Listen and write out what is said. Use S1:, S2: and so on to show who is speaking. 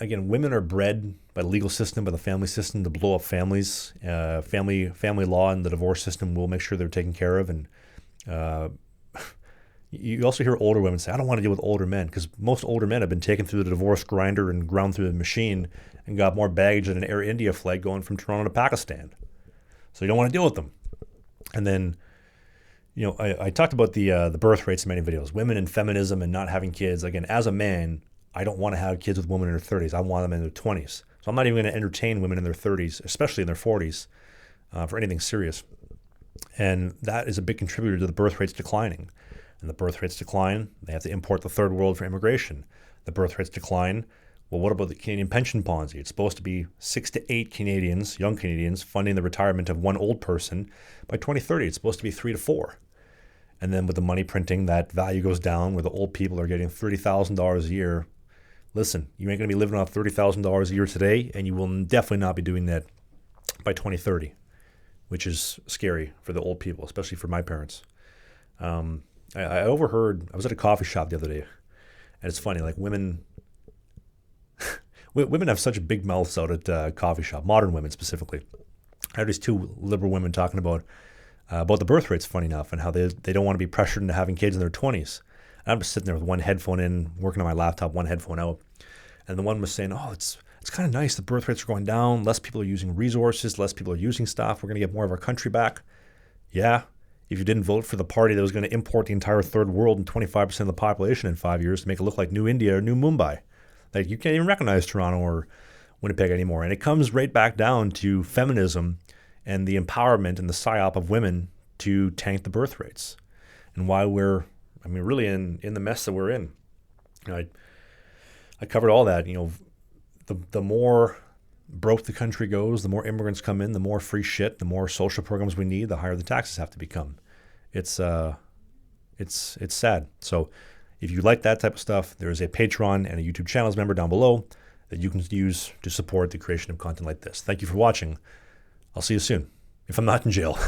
S1: again, women are bred by the legal system, by the family system to blow up families. Family law and the divorce system will make sure they're taken care of. And uh, you also hear older women say, I don't want to deal with older men, because most older men have been taken through the divorce grinder and ground through the machine and got more baggage than an Air India flight going from Toronto to Pakistan. So you don't want to deal with them. And then, I talked about the birth rates in many videos, women and feminism and not having kids. Again, as a man, I don't want to have kids with women in their 30s. I want them in their 20s. So I'm not even going to entertain women in their 30s, especially in their 40s, for anything serious. And that is a big contributor to the birth rates declining. And the birth rates decline, they have to import the third world for immigration. The birth rates decline. Well, what about the Canadian pension Ponzi? It's supposed to be 6 to 8 Canadians, young Canadians, funding the retirement of one old person. By 2030, it's supposed to be 3 to 4. And then with the money printing, that value goes down where the old people are getting $30,000 a year. Listen, you ain't going to be living off $30,000 a year today, and you will definitely not be doing that by 2030, which is scary for the old people, especially for my parents. I overheard, I was at a coffee shop the other day, and it's funny, like women have such big mouths out at coffee shop, modern women specifically. I heard these two liberal women talking about the birth rates, funny enough, and how they don't want to be pressured into having kids in their 20s. And I'm just sitting there with one headphone in, working on my laptop, one headphone out. And the one was saying, oh, it's kind of nice. The birth rates are going down. Less people are using resources. Less people are using stuff. We're going to get more of our country back. Yeah, if you didn't vote for the party that was going to import the entire third world and 25% of the population in 5 years to make it look like New India or New Mumbai. Like, you can't even recognize Toronto or Winnipeg anymore. And it comes right back down to feminism and the empowerment and the psyop of women to tank the birth rates, and why we're, really in the mess that we're in. I covered all that. The more broke the country goes, the more immigrants come in, the more free shit, the more social programs we need, the higher the taxes have to become. It's sad. So if you like that type of stuff, there is a Patreon and a YouTube channels member down below that you can use to support the creation of content like this. Thank you for watching. I'll see you soon, if I'm not in jail.